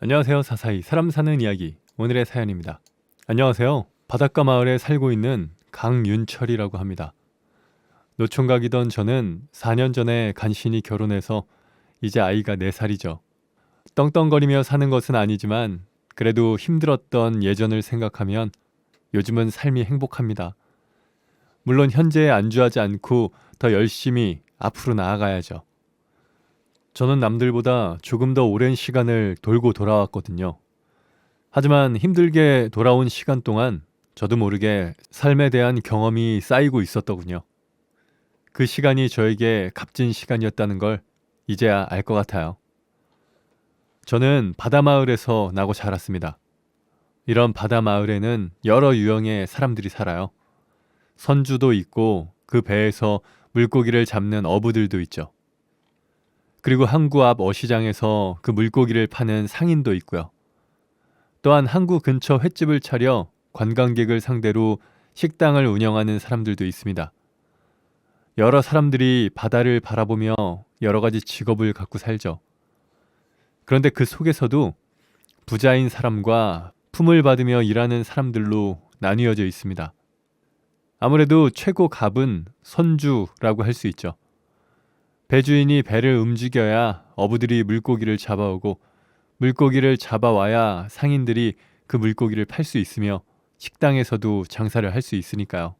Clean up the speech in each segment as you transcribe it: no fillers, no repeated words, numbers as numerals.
안녕하세요. 사사이 사람 사는 이야기 오늘의 사연입니다. 안녕하세요. 바닷가 마을에 살고 있는 강윤철이라고 합니다. 노총각이던 저는 4년 전에 간신히 결혼해서 이제 아이가 4살이죠. 떵떵거리며 사는 것은 아니지만 그래도 힘들었던 예전을 생각하면 요즘은 삶이 행복합니다. 물론 현재에 안주하지 않고 더 열심히 앞으로 나아가야죠. 저는 남들보다 조금 더 오랜 시간을 돌고 돌아왔거든요. 하지만 힘들게 돌아온 시간 동안 저도 모르게 삶에 대한 경험이 쌓이고 있었더군요. 그 시간이 저에게 값진 시간이었다는 걸 이제야 알 것 같아요. 저는 바다마을에서 나고 자랐습니다. 이런 바다마을에는 여러 유형의 사람들이 살아요. 선주도 있고 그 배에서 물고기를 잡는 어부들도 있죠. 그리고 항구 앞 어시장에서 그 물고기를 파는 상인도 있고요. 또한 항구 근처 횟집을 차려 관광객을 상대로 식당을 운영하는 사람들도 있습니다. 여러 사람들이 바다를 바라보며 여러 가지 직업을 갖고 살죠. 그런데 그 속에서도 부자인 사람과 품을 받으며 일하는 사람들로 나뉘어져 있습니다. 아무래도 최고 갑은 선주라고 할 수 있죠. 배주인이 배를 움직여야 어부들이 물고기를 잡아오고 물고기를 잡아와야 상인들이 그 물고기를 팔 수 있으며 식당에서도 장사를 할 수 있으니까요.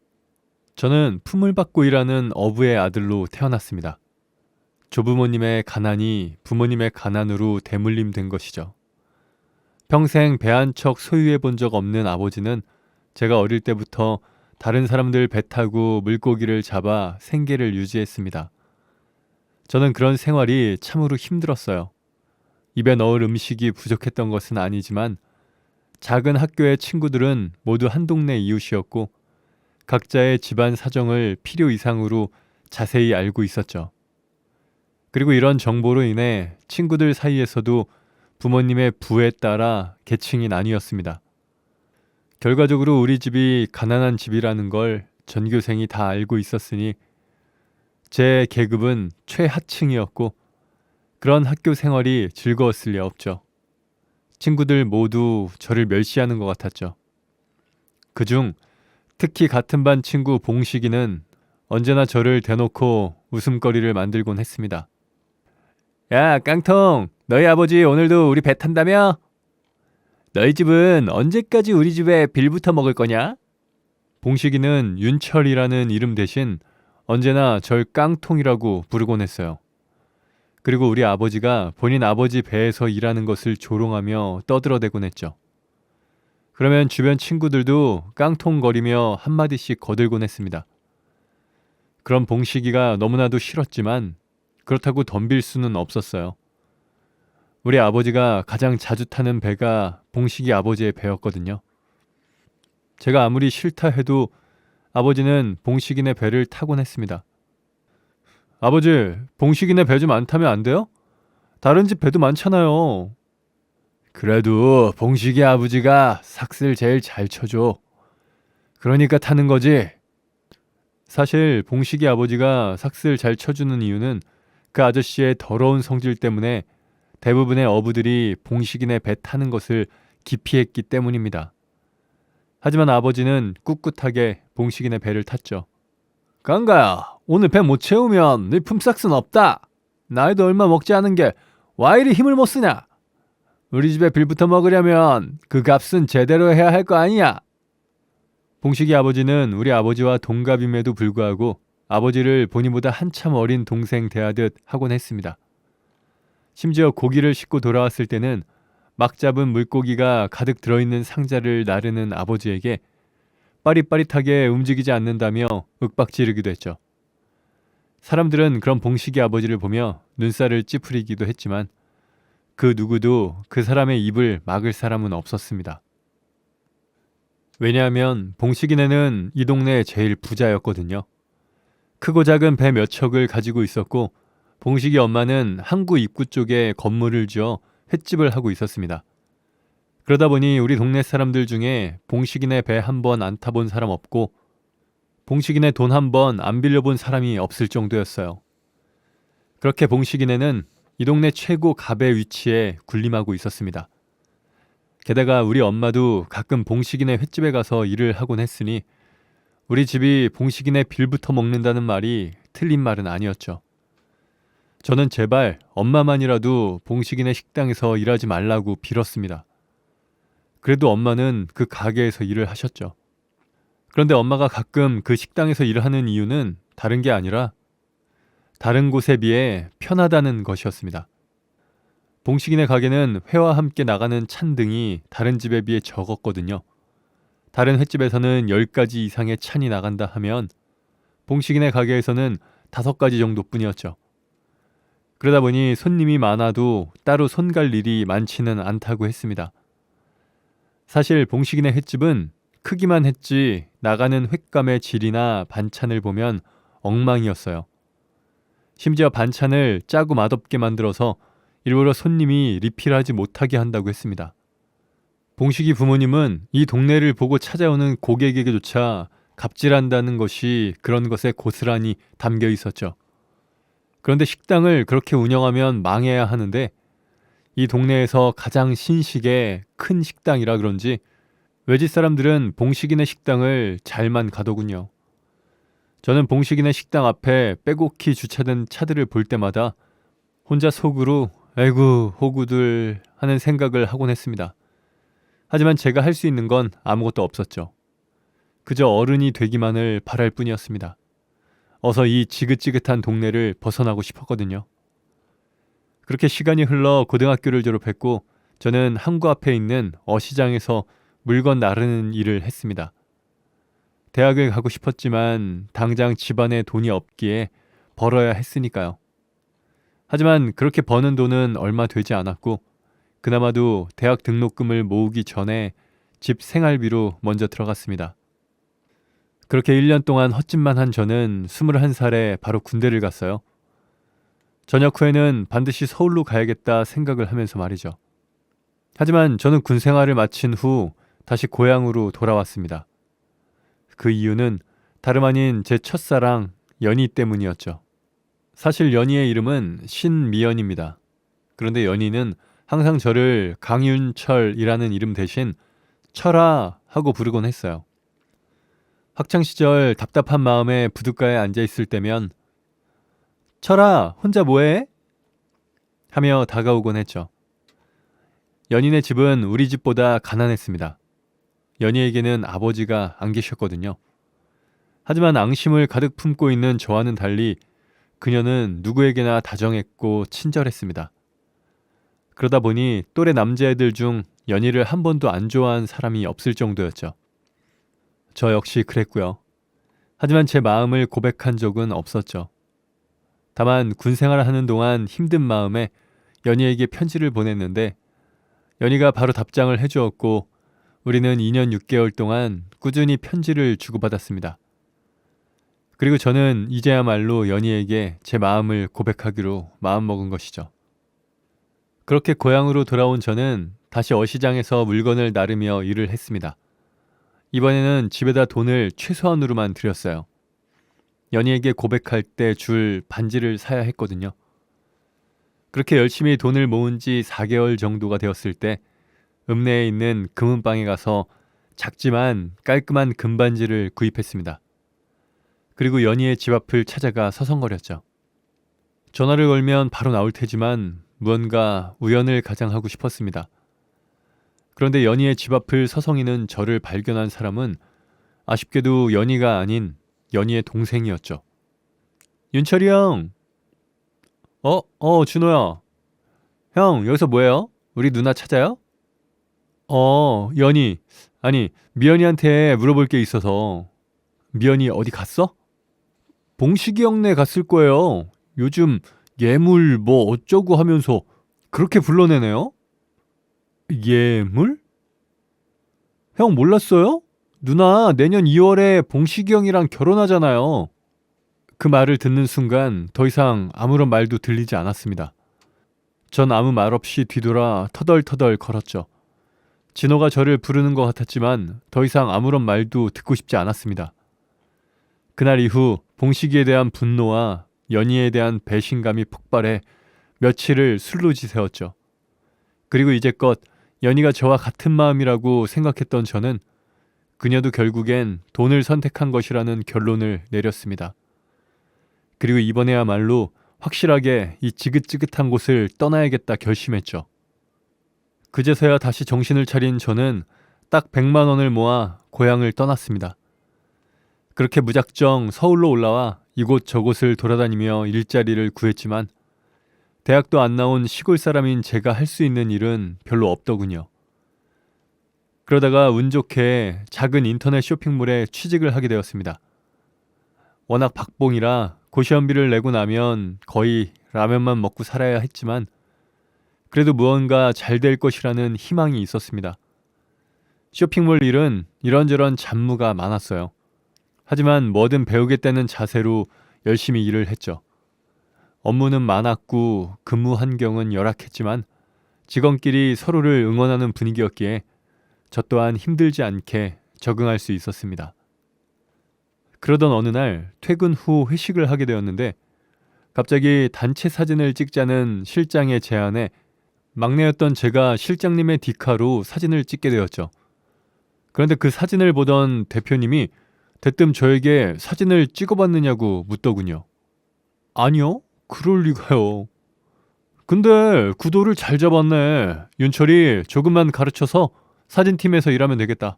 저는 품을 받고 일하는 어부의 아들로 태어났습니다. 조부모님의 가난이 부모님의 가난으로 대물림된 것이죠. 평생 배 한 척 소유해 본 적 없는 아버지는 제가 어릴 때부터 다른 사람들 배 타고 물고기를 잡아 생계를 유지했습니다. 저는 그런 생활이 참으로 힘들었어요. 입에 넣을 음식이 부족했던 것은 아니지만 작은 학교의 친구들은 모두 한 동네 이웃이었고 각자의 집안 사정을 필요 이상으로 자세히 알고 있었죠. 그리고 이런 정보로 인해 친구들 사이에서도 부모님의 부에 따라 계층이 나뉘었습니다. 결과적으로 우리 집이 가난한 집이라는 걸 전교생이 다 알고 있었으니 제 계급은 최하층이었고 그런 학교 생활이 즐거웠을 리 없죠. 친구들 모두 저를 멸시하는 것 같았죠. 그중 특히 같은 반 친구 봉식이는 언제나 저를 대놓고 웃음거리를 만들곤 했습니다. 야, 깡통, 너희 아버지 오늘도 우리 배 탄다며? 너희 집은 언제까지 우리 집에 빌부터 먹을 거냐? 봉식이는 윤철이라는 이름 대신 언제나 절 깡통이라고 부르곤 했어요. 그리고 우리 아버지가 본인 아버지 배에서 일하는 것을 조롱하며 떠들어대곤 했죠. 그러면 주변 친구들도 깡통거리며 한마디씩 거들곤 했습니다. 그런 봉식이가 너무나도 싫었지만 그렇다고 덤빌 수는 없었어요. 우리 아버지가 가장 자주 타는 배가 봉식이 아버지의 배였거든요. 제가 아무리 싫다 해도 아버지는 봉식이네 배를 타곤 했습니다. 아버지, 봉식이네 배 좀 안 타면 안 돼요? 다른 집 배도 많잖아요. 그래도 봉식이 아버지가 삭슬 제일 잘 쳐줘. 그러니까 타는 거지. 사실 봉식이 아버지가 삭슬 잘 쳐주는 이유는 그 아저씨의 더러운 성질 때문에 대부분의 어부들이 봉식이네 배 타는 것을 기피했기 때문입니다. 하지만 아버지는 꿋꿋하게 봉식이네 배를 탔죠. 강가야, 오늘 배 못 채우면 네 품삯은 없다. 나이도 얼마 먹지 않은 게 와 이리 힘을 못 쓰냐? 우리 집에 빌부터 먹으려면 그 값은 제대로 해야 할 거 아니야? 봉식이 아버지는 우리 아버지와 동갑임에도 불구하고 아버지를 본인보다 한참 어린 동생 대하듯 하곤 했습니다. 심지어 고기를 싣고 돌아왔을 때는 막 잡은 물고기가 가득 들어있는 상자를 나르는 아버지에게 빠릿빠릿하게 움직이지 않는다며 윽박지르기도 했죠. 사람들은 그런 봉식이 아버지를 보며 눈살을 찌푸리기도 했지만 그 누구도 그 사람의 입을 막을 사람은 없었습니다. 왜냐하면 봉식이네는 이 동네의 제일 부자였거든요. 크고 작은 배 몇 척을 가지고 있었고 봉식이 엄마는 항구 입구 쪽에 건물을 지어 횟집을 하고 있었습니다. 그러다 보니 우리 동네 사람들 중에 봉식이네 배 한 번 안 타본 사람 없고 봉식이네 돈 한 번 안 빌려본 사람이 없을 정도였어요. 그렇게 봉식이네는 이 동네 최고 갑의 위치에 군림하고 있었습니다. 게다가 우리 엄마도 가끔 봉식이네 횟집에 가서 일을 하곤 했으니 우리 집이 봉식이네 빌부터 먹는다는 말이 틀린 말은 아니었죠. 저는 제발 엄마만이라도 봉식이네 식당에서 일하지 말라고 빌었습니다. 그래도 엄마는 그 가게에서 일을 하셨죠. 그런데 엄마가 가끔 그 식당에서 일을 하는 이유는 다른 게 아니라 다른 곳에 비해 편하다는 것이었습니다. 봉식이네 가게는 회와 함께 나가는 찬등이 다른 집에 비해 적었거든요. 다른 횟집에서는 10가지 이상의 찬이 나간다 하면 봉식이네 가게에서는 5가지 정도뿐이었죠. 그러다 보니 손님이 많아도 따로 손 갈 일이 많지는 않다고 했습니다. 사실 봉식이네 횟집은 크기만 했지 나가는 횟감의 질이나 반찬을 보면 엉망이었어요. 심지어 반찬을 짜고 맛없게 만들어서 일부러 손님이 리필하지 못하게 한다고 했습니다. 봉식이 부모님은 이 동네를 보고 찾아오는 고객에게조차 갑질한다는 것이 그런 것에 고스란히 담겨 있었죠. 그런데 식당을 그렇게 운영하면 망해야 하는데 이 동네에서 가장 신식의 큰 식당이라 그런지 외지 사람들은 봉식이네 식당을 잘만 가더군요. 저는 봉식이네 식당 앞에 빼곡히 주차된 차들을 볼 때마다 혼자 속으로 에구 호구들 하는 생각을 하곤 했습니다. 하지만 제가 할 수 있는 건 아무것도 없었죠. 그저 어른이 되기만을 바랄 뿐이었습니다. 어서 이 지긋지긋한 동네를 벗어나고 싶었거든요. 그렇게 시간이 흘러 고등학교를 졸업했고 저는 항구 앞에 있는 어시장에서 물건 나르는 일을 했습니다. 대학을 가고 싶었지만 당장 집안에 돈이 없기에 벌어야 했으니까요. 하지만 그렇게 버는 돈은 얼마 되지 않았고 그나마도 대학 등록금을 모으기 전에 집 생활비로 먼저 들어갔습니다. 그렇게 1년 동안 헛짓만 한 저는 21살에 바로 군대를 갔어요. 전역 후에는 반드시 서울로 가야겠다 생각을 하면서 말이죠. 하지만 저는 군 생활을 마친 후 다시 고향으로 돌아왔습니다. 그 이유는 다름 아닌 제 첫사랑 연희 때문이었죠. 사실 연희의 이름은 신미연입니다. 그런데 연희는 항상 저를 강윤철이라는 이름 대신 철아 하고 부르곤 했어요. 학창시절 답답한 마음에 부둣가에 앉아있을 때면 철아 혼자 뭐해? 하며 다가오곤 했죠. 연희네 집은 우리 집보다 가난했습니다. 연희에게는 아버지가 안 계셨거든요. 하지만 앙심을 가득 품고 있는 저와는 달리 그녀는 누구에게나 다정했고 친절했습니다. 그러다 보니 또래 남자애들 중 연희를 한 번도 안 좋아한 사람이 없을 정도였죠. 저 역시 그랬고요. 하지만 제 마음을 고백한 적은 없었죠. 다만 군 생활을 하는 동안 힘든 마음에 연희에게 편지를 보냈는데 연희가 바로 답장을 해주었고 우리는 2년 6개월 동안 꾸준히 편지를 주고받았습니다. 그리고 저는 이제야말로 연희에게 제 마음을 고백하기로 마음먹은 것이죠. 그렇게 고향으로 돌아온 저는 다시 어시장에서 물건을 나르며 일을 했습니다. 이번에는 집에다 돈을 최소한으로만 들였어요. 연희에게 고백할 때 줄 반지를 사야 했거든요. 그렇게 열심히 돈을 모은 지 4개월 정도가 되었을 때 읍내에 있는 금은방에 가서 작지만 깔끔한 금반지를 구입했습니다. 그리고 연희의 집 앞을 찾아가 서성거렸죠. 전화를 걸면 바로 나올 테지만 무언가 우연을 가장하고 싶었습니다. 그런데 연희의 집 앞을 서성이는 저를 발견한 사람은 아쉽게도 연희가 아닌 연희의 동생이었죠. 윤철이 형! 준호야. 형, 여기서 뭐해요? 우리 누나 찾아요? 연희. 아니, 미연이한테 물어볼 게 있어서. 미연이 어디 갔어? 봉식이 형네 갔을 거예요. 요즘 예물 뭐 어쩌고 하면서 그렇게 불러내네요? 예물? 형 몰랐어요? 누나 내년 2월에 봉식이 형이랑 결혼하잖아요. 그 말을 듣는 순간 더 이상 아무런 말도 들리지 않았습니다. 전 아무 말 없이 뒤돌아 터덜터덜 걸었죠. 진호가 저를 부르는 것 같았지만 더 이상 아무런 말도 듣고 싶지 않았습니다. 그날 이후 봉식이에 대한 분노와 연희에 대한 배신감이 폭발해 며칠을 술로 지새웠죠. 그리고 이제껏 연희가 저와 같은 마음이라고 생각했던 저는 그녀도 결국엔 돈을 선택한 것이라는 결론을 내렸습니다. 그리고 이번에야말로 확실하게 이 지긋지긋한 곳을 떠나야겠다 결심했죠. 그제서야 다시 정신을 차린 저는 딱 100만 원을 모아 고향을 떠났습니다. 그렇게 무작정 서울로 올라와 이곳 저곳을 돌아다니며 일자리를 구했지만 대학도 안 나온 시골 사람인 제가 할 수 있는 일은 별로 없더군요. 그러다가 운 좋게 작은 인터넷 쇼핑몰에 취직을 하게 되었습니다. 워낙 박봉이라 고시원비를 내고 나면 거의 라면만 먹고 살아야 했지만 그래도 무언가 잘 될 것이라는 희망이 있었습니다. 쇼핑몰 일은 이런저런 잡무가 많았어요. 하지만 뭐든 배우겠다는 자세로 열심히 일을 했죠. 업무는 많았고 근무 환경은 열악했지만 직원끼리 서로를 응원하는 분위기였기에 저 또한 힘들지 않게 적응할 수 있었습니다. 그러던 어느 날 퇴근 후 회식을 하게 되었는데 갑자기 단체 사진을 찍자는 실장의 제안에 막내였던 제가 실장님의 디카로 사진을 찍게 되었죠. 그런데 그 사진을 보던 대표님이 대뜸 저에게 사진을 찍어봤느냐고 묻더군요. 아니요, 그럴 리가요. 근데 구도를 잘 잡았네. 윤철이 조금만 가르쳐서 사진팀에서 일하면 되겠다.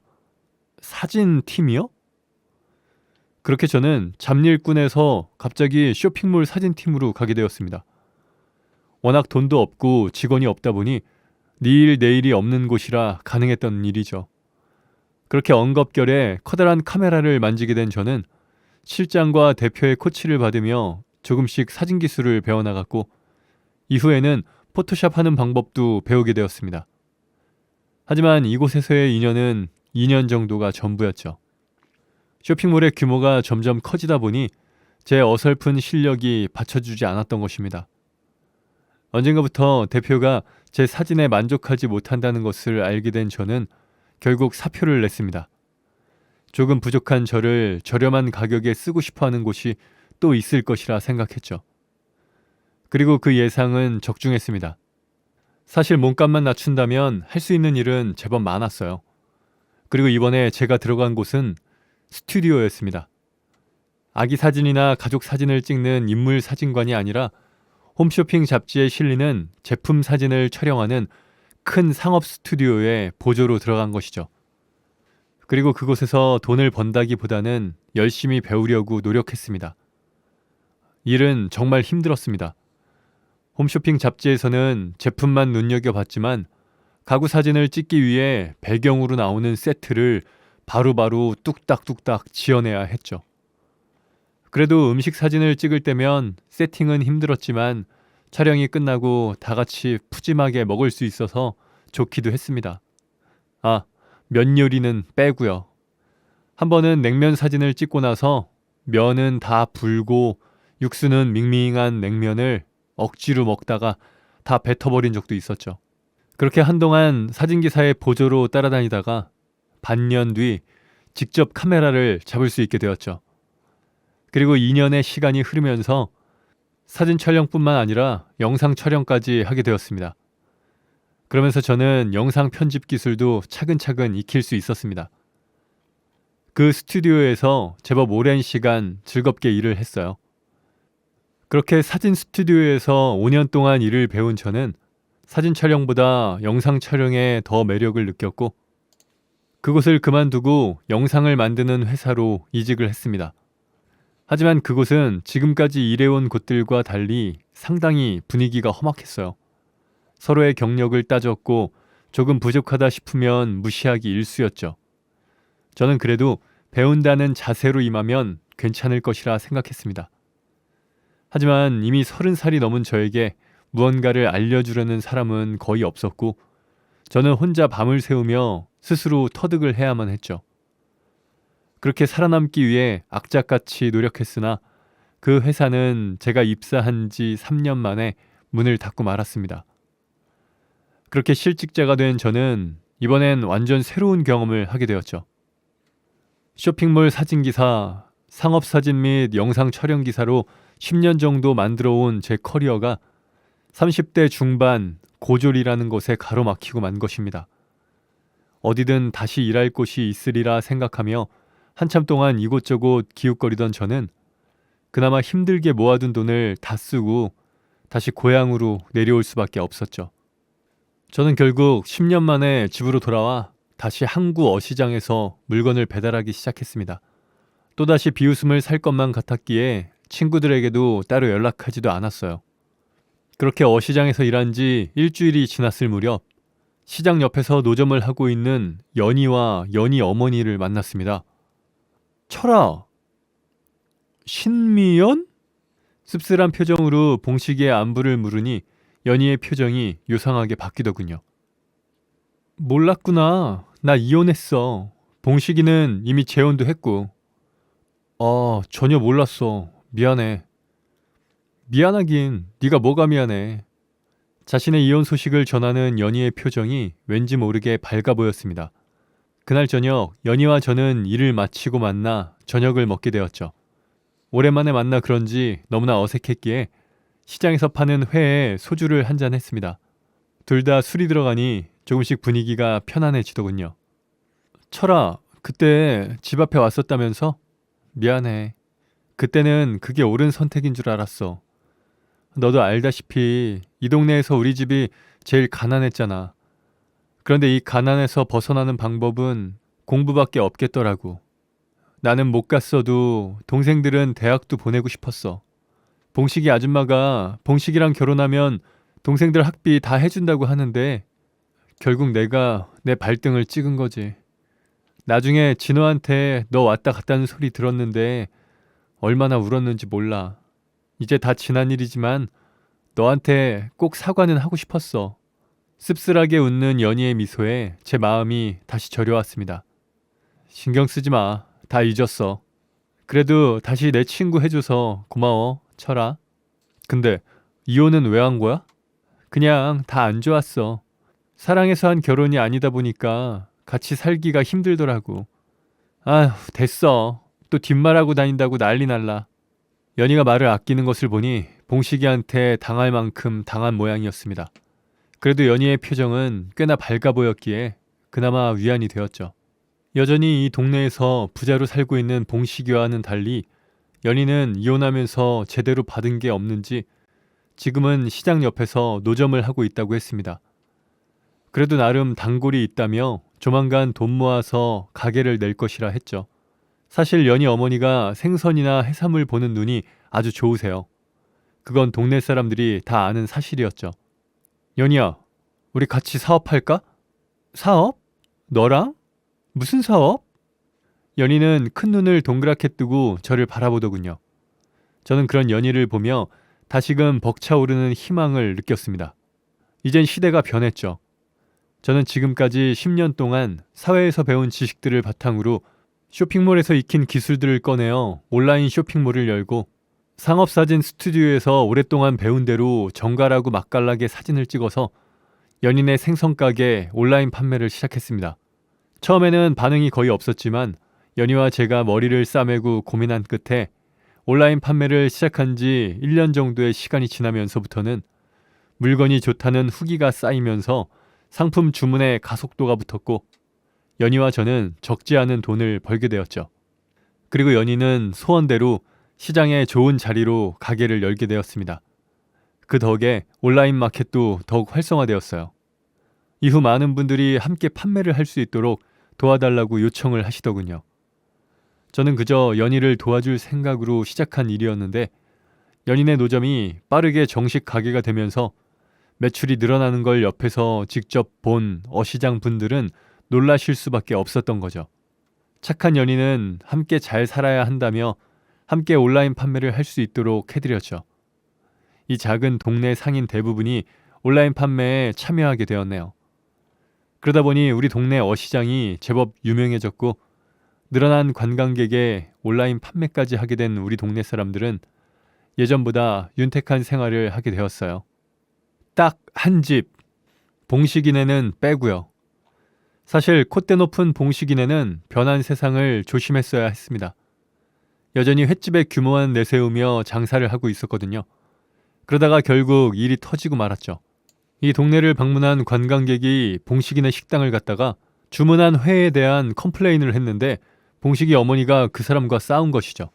사진팀이요? 그렇게 저는 잡일꾼에서 갑자기 쇼핑몰 사진팀으로 가게 되었습니다. 워낙 돈도 없고 직원이 없다 보니 네 일 내일이 없는 곳이라 가능했던 일이죠. 그렇게 엉겁결에 커다란 카메라를 만지게 된 저는 실장과 대표의 코치를 받으며 조금씩 사진 기술을 배워나갔고 이후에는 포토샵 하는 방법도 배우게 되었습니다. 하지만 이곳에서의 인연은 2년 정도가 전부였죠. 쇼핑몰의 규모가 점점 커지다 보니 제 어설픈 실력이 받쳐주지 않았던 것입니다. 언젠가부터 대표가 제 사진에 만족하지 못한다는 것을 알게 된 저는 결국 사표를 냈습니다. 조금 부족한 저를 저렴한 가격에 쓰고 싶어하는 곳이 또 있을 것이라 생각했죠. 그리고 그 예상은 적중했습니다. 사실 몸값만 낮춘다면 할 수 있는 일은 제법 많았어요. 그리고 이번에 제가 들어간 곳은 스튜디오였습니다. 아기 사진이나 가족 사진을 찍는 인물 사진관이 아니라 홈쇼핑 잡지에 실리는 제품 사진을 촬영하는 큰 상업 스튜디오에 보조로 들어간 것이죠. 그리고 그곳에서 돈을 번다기보다는 열심히 배우려고 노력했습니다. 일은 정말 힘들었습니다. 홈쇼핑 잡지에서는 제품만 눈여겨봤지만 가구 사진을 찍기 위해 배경으로 나오는 세트를 바로바로 뚝딱뚝딱 지어내야 했죠. 그래도 음식 사진을 찍을 때면 세팅은 힘들었지만 촬영이 끝나고 다 같이 푸짐하게 먹을 수 있어서 좋기도 했습니다. 아, 면 요리는 빼고요. 한 번은 냉면 사진을 찍고 나서 면은 다 불고 육수는 밍밍한 냉면을 억지로 먹다가 다 뱉어버린 적도 있었죠. 그렇게 한동안 사진기사의 보조로 따라다니다가 반년 뒤 직접 카메라를 잡을 수 있게 되었죠. 그리고 2년의 시간이 흐르면서 사진 촬영뿐만 아니라 영상 촬영까지 하게 되었습니다. 그러면서 저는 영상 편집 기술도 차근차근 익힐 수 있었습니다. 그 스튜디오에서 제법 오랜 시간 즐겁게 일을 했어요. 그렇게 사진 스튜디오에서 5년 동안 일을 배운 저는 사진 촬영보다 영상 촬영에 더 매력을 느꼈고 그곳을 그만두고 영상을 만드는 회사로 이직을 했습니다. 하지만 그곳은 지금까지 일해온 곳들과 달리 상당히 분위기가 험악했어요. 서로의 경력을 따졌고 조금 부족하다 싶으면 무시하기 일쑤였죠. 저는 그래도 배운다는 자세로 임하면 괜찮을 것이라 생각했습니다. 하지만 이미 30살이 넘은 저에게 무언가를 알려주려는 사람은 거의 없었고 저는 혼자 밤을 새우며 스스로 터득을 해야만 했죠. 그렇게 살아남기 위해 악착같이 노력했으나 그 회사는 제가 입사한 지 3년 만에 문을 닫고 말았습니다. 그렇게 실직자가 된 저는 이번엔 완전 새로운 경험을 하게 되었죠. 쇼핑몰 사진기사, 상업사진 및 영상 촬영기사로 10년 정도 만들어 온 제 커리어가 30대 중반 고졸이라는 곳에 가로막히고 만 것입니다. 어디든 다시 일할 곳이 있으리라 생각하며 한참 동안 이곳저곳 기웃거리던 저는 그나마 힘들게 모아둔 돈을 다 쓰고 다시 고향으로 내려올 수밖에 없었죠. 저는 결국 10년 만에 집으로 돌아와 다시 항구 어시장에서 물건을 배달하기 시작했습니다. 또다시 비웃음을 살 것만 같았기에 친구들에게도 따로 연락하지도 않았어요. 그렇게 어시장에서 일한 지 일주일이 지났을 무렵 시장 옆에서 노점을 하고 있는 연희와 연희 어머니를 만났습니다. 철아, 신미연? 씁쓸한 표정으로 봉식이의 안부를 물으니 연희의 표정이 요상하게 바뀌더군요. 몰랐구나. 나 이혼했어. 봉식이는 이미 재혼도 했고. 전혀 몰랐어. 미안해. 미안하긴 네가 뭐가 미안해. 자신의 이혼 소식을 전하는 연희의 표정이 왠지 모르게 밝아 보였습니다. 그날 저녁 연희와 저는 일을 마치고 만나 저녁을 먹게 되었죠. 오랜만에 만나 그런지 너무나 어색했기에 시장에서 파는 회에 소주를 한잔 했습니다. 둘 다 술이 들어가니 조금씩 분위기가 편안해지더군요. 철아, 그때 집 앞에 왔었다면서? 미안해. 그때는 그게 옳은 선택인 줄 알았어. 너도 알다시피 이 동네에서 우리 집이 제일 가난했잖아. 그런데 이 가난에서 벗어나는 방법은 공부밖에 없겠더라고. 나는 못 갔어도 동생들은 대학도 보내고 싶었어. 봉식이 아줌마가 봉식이랑 결혼하면 동생들 학비 다 해준다고 하는데 결국 내가 내 발등을 찍은 거지. 나중에 진호한테 너 왔다 갔다는 소리 들었는데 얼마나 울었는지 몰라. 이제 다 지난 일이지만 너한테 꼭 사과는 하고 싶었어. 씁쓸하게 웃는 연희의 미소에 제 마음이 다시 저려왔습니다. 신경 쓰지 마. 다 잊었어. 그래도 다시 내 친구 해줘서 고마워, 철아. 근데 이혼은 왜 한 거야? 그냥 다 안 좋았어. 사랑해서 한 결혼이 아니다 보니까 같이 살기가 힘들더라고. 아휴, 됐어. 또 뒷말하고 다닌다고 난리 날라. 연희가 말을 아끼는 것을 보니 봉식이한테 당할 만큼 당한 모양이었습니다. 그래도 연희의 표정은 꽤나 밝아 보였기에 그나마 위안이 되었죠. 여전히 이 동네에서 부자로 살고 있는 봉식이와는 달리 연희는 이혼하면서 제대로 받은 게 없는지 지금은 시장 옆에서 노점을 하고 있다고 했습니다. 그래도 나름 단골이 있다며 조만간 돈 모아서 가게를 낼 것이라 했죠. 사실 연희 어머니가 생선이나 해산물 보는 눈이 아주 좋으세요. 그건 동네 사람들이 다 아는 사실이었죠. 연희야, 우리 같이 사업할까? 사업? 너랑? 무슨 사업? 연희는 큰 눈을 동그랗게 뜨고 저를 바라보더군요. 저는 그런 연희를 보며 다시금 벅차오르는 희망을 느꼈습니다. 이젠 시대가 변했죠. 저는 지금까지 10년 동안 사회에서 배운 지식들을 바탕으로 쇼핑몰에서 익힌 기술들을 꺼내어 온라인 쇼핑몰을 열고 상업사진 스튜디오에서 오랫동안 배운 대로 정갈하고 맛깔나게 사진을 찍어서 연인의 생선가게 온라인 판매를 시작했습니다. 처음에는 반응이 거의 없었지만 연희와 제가 머리를 싸매고 고민한 끝에 온라인 판매를 시작한 지 1년 정도의 시간이 지나면서부터는 물건이 좋다는 후기가 쌓이면서 상품 주문에 가속도가 붙었고 연희와 저는 적지 않은 돈을 벌게 되었죠. 그리고 연희는 소원대로 시장의 좋은 자리로 가게를 열게 되었습니다. 그 덕에 온라인 마켓도 더욱 활성화되었어요. 이후 많은 분들이 함께 판매를 할 수 있도록 도와달라고 요청을 하시더군요. 저는 그저 연희를 도와줄 생각으로 시작한 일이었는데 연희네 노점이 빠르게 정식 가게가 되면서 매출이 늘어나는 걸 옆에서 직접 본 어시장 분들은 놀라실 수밖에 없었던 거죠. 착한 연희는 함께 잘 살아야 한다며 함께 온라인 판매를 할 수 있도록 해드렸죠. 이 작은 동네 상인 대부분이 온라인 판매에 참여하게 되었네요. 그러다 보니 우리 동네 어시장이 제법 유명해졌고 늘어난 관광객의 온라인 판매까지 하게 된 우리 동네 사람들은 예전보다 윤택한 생활을 하게 되었어요. 딱 한 집, 봉식이네는 빼고요. 사실 콧대 높은 봉식이네는 변한 세상을 조심했어야 했습니다. 여전히 횟집에 규모만 내세우며 장사를 하고 있었거든요. 그러다가 결국 일이 터지고 말았죠. 이 동네를 방문한 관광객이 봉식이네 식당을 갔다가 주문한 회에 대한 컴플레인을 했는데 봉식이 어머니가 그 사람과 싸운 것이죠.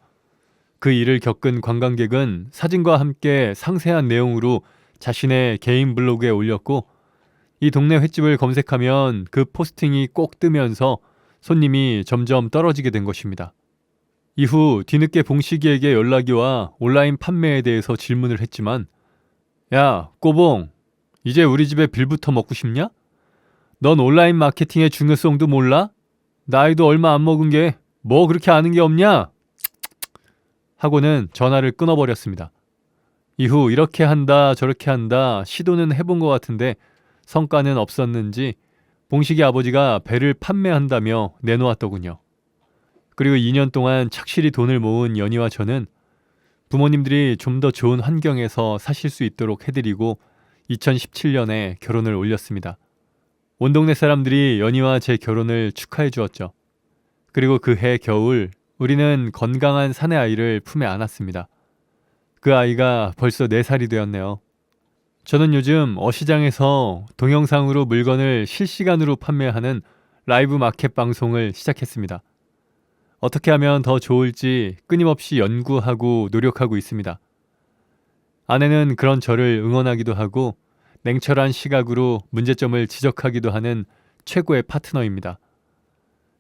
그 일을 겪은 관광객은 사진과 함께 상세한 내용으로 자신의 개인 블로그에 올렸고 이 동네 횟집을 검색하면 그 포스팅이 꼭 뜨면서 손님이 점점 떨어지게 된 것입니다. 이후 뒤늦게 봉식이에게 연락이 와 온라인 판매에 대해서 질문을 했지만 야, 꼬봉, 이제 우리 집에 빌부터 먹고 싶냐? 넌 온라인 마케팅의 중요성도 몰라? 나이도 얼마 안 먹은 게 뭐 그렇게 아는 게 없냐? 하고는 전화를 끊어버렸습니다. 이후 이렇게 한다 저렇게 한다 시도는 해본 것 같은데 성과는 없었는지 봉식이 아버지가 배를 판매한다며 내놓았더군요. 그리고 2년 동안 착실히 돈을 모은 연희와 저는 부모님들이 좀 더 좋은 환경에서 사실 수 있도록 해드리고 2017년에 결혼을 올렸습니다. 온 동네 사람들이 연희와 제 결혼을 축하해 주었죠. 그리고 그 해 겨울 우리는 건강한 사내 아이를 품에 안았습니다. 그 아이가 벌써 4살이 되었네요. 저는 요즘 어시장에서 동영상으로 물건을 실시간으로 판매하는 라이브 마켓 방송을 시작했습니다. 어떻게 하면 더 좋을지 끊임없이 연구하고 노력하고 있습니다. 아내는 그런 저를 응원하기도 하고 냉철한 시각으로 문제점을 지적하기도 하는 최고의 파트너입니다.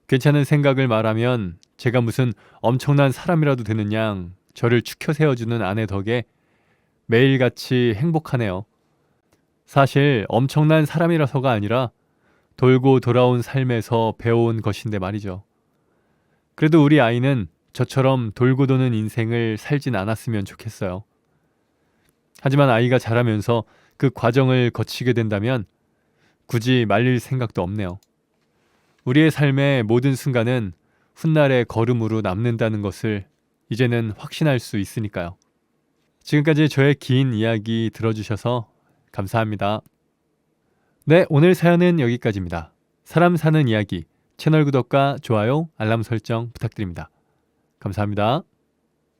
괜찮은 생각을 말하면 제가 무슨 엄청난 사람이라도 되는 양 저를 추켜 세워주는 아내 덕에 매일같이 행복하네요. 사실 엄청난 사람이라서가 아니라 돌고 돌아온 삶에서 배워온 것인데 말이죠. 그래도 우리 아이는 저처럼 돌고 도는 인생을 살진 않았으면 좋겠어요. 하지만 아이가 자라면서 그 과정을 거치게 된다면 굳이 말릴 생각도 없네요. 우리의 삶의 모든 순간은 훗날의 걸음으로 남는다는 것을 이제는 확신할 수 있으니까요. 지금까지 저의 긴 이야기 들어주셔서 감사합니다. 네, 오늘 사연은 여기까지입니다. 사람 사는 이야기, 채널 구독과 좋아요, 알람 설정 부탁드립니다. 감사합니다.